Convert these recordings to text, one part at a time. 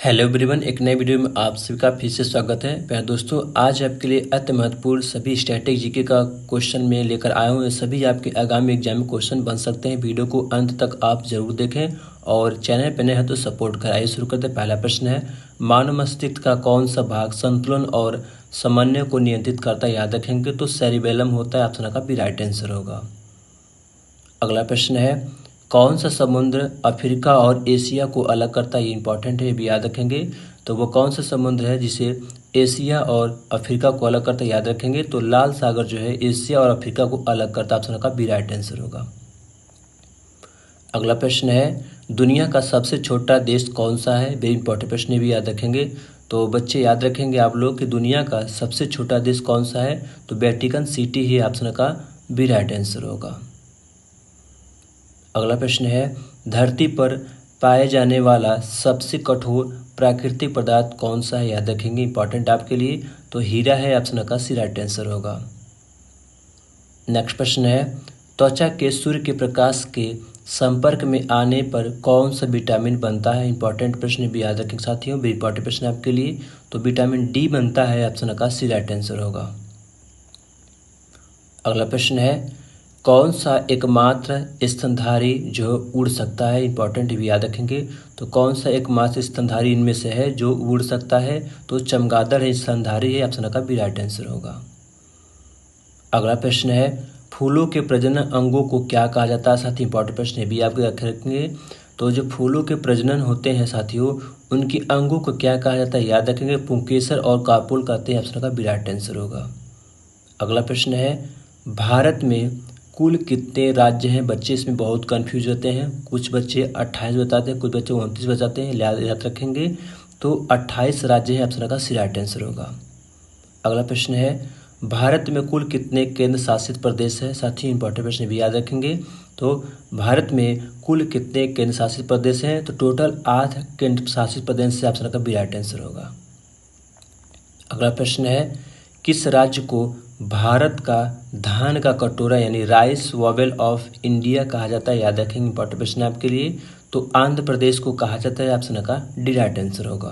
Hello everyone, एक नए video में आप सभी का फिर से स्वागत है। प्यारे दोस्तों, आज आपके लिए अति महत्वपूर्ण सभी स्टैटिक जीके का क्वेश्चन में लेकर आया हूँ। ये सभी आपके आगामी एग्जाम में क्वेश्चन बन सकते हैं। वीडियो को अंत तक आप जरूर देखें और चैनल पर नए हैं तो सपोर्ट कराइए। शुरू करते हैं। पहला प्रश्न है, मानव मस्तिष्क का कौन सा भाग संतुलन और समन्वय को नियंत्रित करता है? याद रखेंगे तो सेरिबेलम होता है। ऑप्शन का भी राइट आंसर होगा। अगला प्रश्न है, कौन सा समुद्र अफ्रीका और एशिया को अलग करता है? ये इंपॉर्टेंट है, ये भी याद रखेंगे। तो वो कौन सा समुद्र है जिसे एशिया और अफ्रीका को अलग करता है? याद रखेंगे तो लाल सागर जो है एशिया और अफ्रीका को अलग करता है। ऑप्शन का भी राइट आंसर होगा। अगला प्रश्न है, दुनिया का सबसे छोटा देश कौन सा है? वेरी इंपॉर्टेंट प्रश्न भी याद रखेंगे। तो बच्चे याद रखेंगे आप लोग कि दुनिया का सबसे छोटा देश कौन सा है? तो वेटिकन सिटी ही ऑप्शन का भी राइट आंसर होगा। अगला प्रश्न है, धरती पर पाए जाने वाला सबसे कठोर प्राकृतिक पदार्थ कौन सा है? याद रखेंगे, इंपॉर्टेंट आपके लिए। तो हीरा है। ऑप्शन का सी राइट आंसर होगा। नेक्स्ट प्रश्न है, त्वचा के सूर्य के प्रकाश के संपर्क में आने पर कौन सा विटामिन बनता है? इंपॉर्टेंट प्रश्न भी याद रखेंगे साथियों, भी इंपॉर्टेंट प्रश्न आपके लिए। तो विटामिन डी बनता है। ऑप्शन का सी राइट आंसर होगा। अगला प्रश्न है, कौन सा एकमात्र स्तनधारी जो उड़ सकता है? इंपॉर्टेंट भी याद रखेंगे। तो कौन सा एकमात्र स्तनधारी इनमें से है जो उड़ सकता है? तो चमगादड़ है, स्तनधारी है। ऑप्शन का भी राइट आंसर होगा। अगला प्रश्न है, फूलों के प्रजनन अंगों को क्या कहा जाता है? साथी इंपॉर्टेंट प्रश्न भी आपके रखेंगे। तो जो फूलों के प्रजनन होते हैं साथियों, उनकी अंगों को क्या कहा जाता है? याद रखेंगे, पुंकेसर और कापुल कहते हैं। ऑप्शन का भी राइट आंसर होगा। अगला प्रश्न है, भारत में कुल कितने राज्य हैं? बच्चे इसमें बहुत कंफ्यूज होते हैं। कुछ बच्चे 28 बताते हैं, कुछ बच्चे 29 बताते हैं। याद रखेंगे तो 28 राज्य हैं। ऑप्शन का सी राइट आंसर होगा। अगला प्रश्न है, भारत में कुल कितने केंद्र शासित प्रदेश हैं? साथी इंपॉर्टेंट प्रश्न भी याद रखेंगे। तो भारत में कुल कितने केंद्र शासित प्रदेश हैं? तो टोटल 8 केंद्र शासित प्रदेश से। ऑप्शन का भी राइट आंसर होगा। अगला प्रश्न है, किस राज्य को भारत का धान का कटोरा यानी राइस वॉवेल ऑफ इंडिया कहा जाता है? याद रखेंगे, इंपॉर्टेंट प्रश्न आपके लिए। तो आंध्र प्रदेश को कहा जाता है। ऑप्शन का डी राइट आंसर होगा।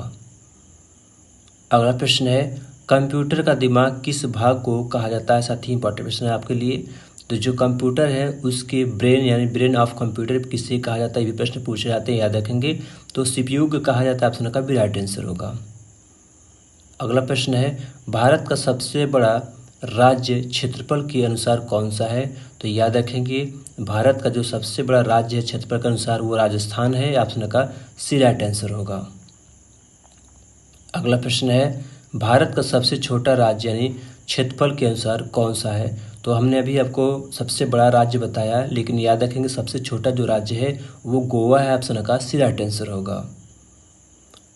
अगला प्रश्न है, कंप्यूटर का दिमाग किस भाग को कहा जाता है? साथी इंपॉर्टेंट प्रश्न है आपके लिए। तो जो कंप्यूटर है उसके ब्रेन यानी ब्रेन ऑफ कंप्यूटर किससे कहा जाता है? ये भी प्रश्न पूछे जाते हैं, याद रखेंगे। तो सीपीयू को कहा जाता है। ऑप्शन का भी राइट आंसर होगा। अगला प्रश्न है, भारत का सबसे बड़ा राज्य क्षेत्रफल के अनुसार कौन सा है? तो याद रखेंगे, भारत का जो सबसे बड़ा राज्य है क्षेत्रफल के अनुसार वो राजस्थान है। ऑप्शन का सी राइट आंसर होगा। अगला प्रश्न है, भारत का सबसे छोटा राज्य यानी क्षेत्रफल के अनुसार कौन सा है? तो हमने अभी आपको सबसे बड़ा राज्य बताया, लेकिन याद रखेंगे सबसे छोटा जो राज्य है वो गोवा है। ऑप्शन का सी राइट आंसर होगा।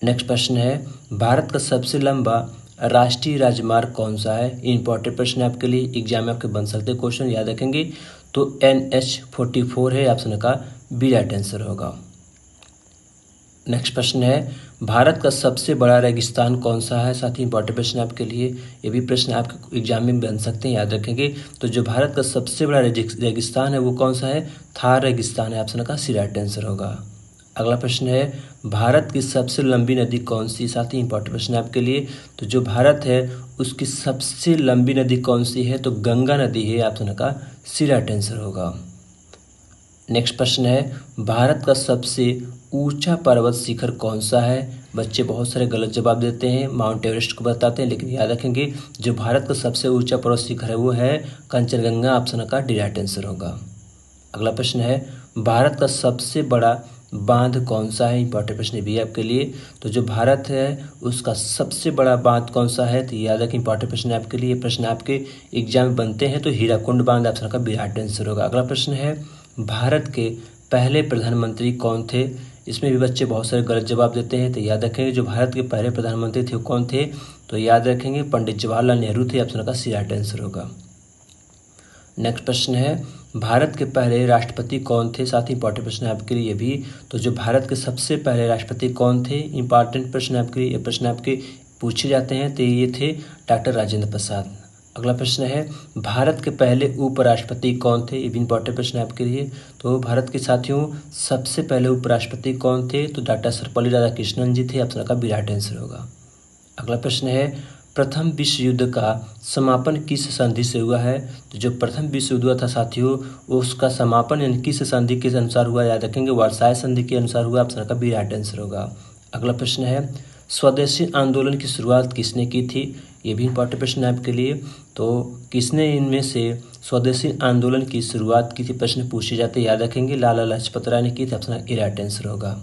नेक्स्ट प्रश्न है, भारत का सबसे लंबा राष्ट्रीय राजमार्ग कौन सा है? इंपॉर्टेंट प्रश्न आपके लिए, एग्जाम में आपके बन सकते क्वेश्चन, याद रखेंगे। तो NH44 है। ऑप्शन का बी राइट आंसर होगा। नेक्स्ट प्रश्न है, भारत का सबसे बड़ा रेगिस्तान कौन सा है? साथ ही इंपॉर्टेंट प्रश्न आपके लिए, ये भी प्रश्न आपके एग्जाम में बन सकते हैं, याद रखेंगे। तो जो भारत का सबसे बड़ा रेगिस्तान है वो कौन सा है? थार रेगिस्तान है। ऑप्शन का सी राइट आंसर होगा। अगला प्रश्न है, भारत की सबसे लंबी नदी कौन सी? साथ ही इंपॉर्टेंट प्रश्न है आपके लिए। तो जो भारत है उसकी सबसे लंबी नदी कौन सी है? तो गंगा नदी है। ऑप्शन का सी राइट आंसर होगा। नेक्स्ट प्रश्न है, भारत का सबसे ऊंचा पर्वत शिखर कौन सा है? बच्चे बहुत सारे गलत जवाब देते हैं, माउंट एवरेस्ट को बताते हैं, लेकिन याद रखेंगे जो भारत का सबसे ऊंचा पर्वत शिखर है वो है कंचनजंगा। ऑप्शन का डी राइट आंसर होगा। अगला प्रश्न है, भारत का सबसे बड़ा बांध कौन सा है? इंपॉर्टेंट प्रश्न भी है आपके लिए। तो जो भारत है उसका सबसे बड़ा बांध कौन सा है? तो याद रखें, इंपॉर्टेंट प्रश्न है आपके लिए। प्रश्न आपके एग्जाम में बनते हैं। तो हीराकुंड बांध। ऑप्शन का राइट आंसर होगा। अगला प्रश्न है, भारत के पहले प्रधानमंत्री कौन थे? इसमें भी बच्चे बहुत सारे गलत जवाब देते हैं। तो याद रखेंगे जो भारत के पहले प्रधानमंत्री थे वो कौन थे? तो याद रखेंगे पंडित जवाहरलाल नेहरू थे। ऑप्शन का सी राइट आंसर होगा। नेक्स्ट प्रश्न है, भारत के पहले राष्ट्रपति कौन थे? साथ ही इंपॉर्टेंट प्रश्न है आपके लिए भी। तो जो भारत के सबसे पहले राष्ट्रपति कौन थे? इंपॉर्टेंट प्रश्न आपके लिए, ये प्रश्न आपके पूछे जाते हैं। तो ये थे डॉक्टर राजेंद्र प्रसाद। अगला प्रश्न है, भारत के पहले उपराष्ट्रपति कौन थे? ये भी इंपॉर्टेंट प्रश्न है आपके लिए। तो भारत के साथियों सबसे पहले उपराष्ट्रपति कौन थे? तो डॉक्टर सर्वपल्ली राधाकृष्णन जी थे। ऑप्शन का बी राइट आंसर होगा। अगला प्रश्न है, प्रथम विश्व युद्ध का समापन किस संधि से हुआ है? तो जो प्रथम विश्व युद्ध हुआ था साथियों, उसका समापन यानी किस संधि के अनुसार हुआ? याद रखेंगे वर्साय संधि के अनुसार हुआ। ऑप्शन का बी राइट आंसर होगा। अगला प्रश्न है, स्वदेशी आंदोलन की शुरुआत किसने की थी? ये भी इंपॉर्टेंट प्रश्न है आपके लिए। तो किसने इनमें से स्वदेशी आंदोलन की शुरुआत की थी? प्रश्न पूछे जाते, याद रखेंगे लाला लाजपत राय ने की थी। ऑप्शन का राइट आंसर होगा।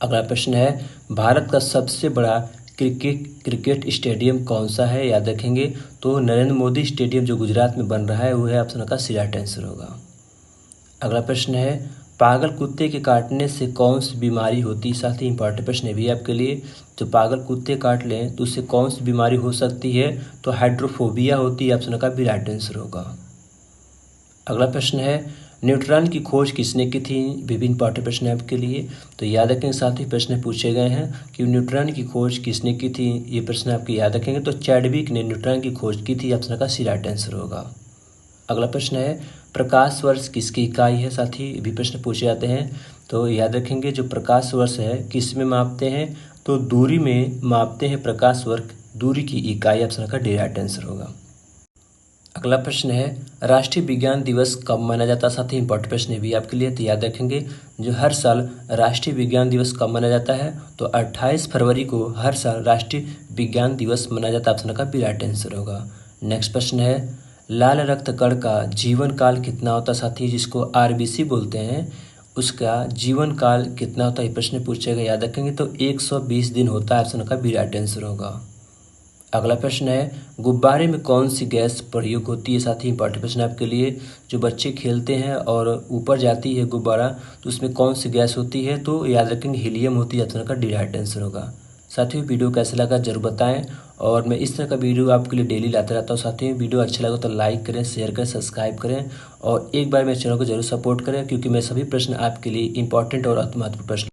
अगला प्रश्न है, भारत का सबसे बड़ा क्रिकेट स्टेडियम कौन सा है? याद रखेंगे तो नरेंद्र मोदी स्टेडियम जो गुजरात में बन रहा है वो है। ऑप्शन का सी राइट आंसर होगा। अगला प्रश्न है, पागल कुत्ते के काटने से कौन सी बीमारी होती है? साथ ही इंपॉर्टेंट प्रश्न है भी आपके लिए। जो पागल कुत्ते काट लें तो उससे कौन सी बीमारी हो सकती है? तो हाइड्रोफोबिया होती है। ऑप्शन का भी राइट आंसर होगा। अगला प्रश्न है, न्यूट्रॉन की खोज किसने की थी? विभिन्न इंपॉर्टेंट प्रश्न है आपके लिए। तो याद रखेंगे साथ ही प्रश्न पूछे गए हैं कि न्यूट्रॉन की खोज किसने की थी। ये प्रश्न आपके याद रखेंगे। तो चैडविक ने न्यूट्रॉन की खोज की थी। ऑप्शन का सी राइट आंसर होगा। अगला प्रश्न है, प्रकाश वर्ष किसकी इकाई है? साथ ही भी प्रश्न पूछे जाते हैं। तो याद रखेंगे जो प्रकाश वर्ष है किस में मापते हैं? तो दूरी में मापते हैं। प्रकाश वर्ष दूरी की इकाई। ऑप्शन का डी राइट आंसर होगा। अगला प्रश्न है, राष्ट्रीय विज्ञान दिवस कब मनाया जाता है? साथ ही इंपॉर्टेंट प्रश्न भी आपके लिए। तो याद रखेंगे जो हर साल राष्ट्रीय विज्ञान दिवस कब मनाया जाता है? तो 28 फरवरी को हर साल राष्ट्रीय विज्ञान दिवस मनाया जाता है। ऑप्शन का बी राइट आंसर होगा। नेक्स्ट प्रश्न है, लाल रक्त कण का जीवन काल कितना होता है? साथी जिसको आरबीसी बोलते हैं उसका जीवन काल कितना होता है? ये प्रश्न पूछेगा, याद रखेंगे तो 120 दिन होता है। ऑप्शन का बी राइट आंसर होगा। अगला प्रश्न है, गुब्बारे में कौन सी गैस प्रयोग होती है? साथ ही इंपॉर्टेंट प्रश्न आपके लिए। जो बच्चे खेलते हैं और ऊपर जाती है गुब्बारा तो उसमें कौन सी गैस होती है? तो याद रखेंगे हीलियम होती है। ऑप्शन का डी राइट आंसर होगा। साथियों वीडियो कैसा लगा जरूर बताएं और मैं इस तरह का वीडियो आपके लिए डेली लाता रहता हूँ। साथियों वीडियो अच्छा लगा तो लाइक करें, शेयर करें, सब्सक्राइब करें और एक बार मेरे चैनल को जरूर सपोर्ट करें क्योंकि मैं सभी प्रश्न आपके लिए इंपॉर्टेंट और महत्वपूर्ण प्रश्न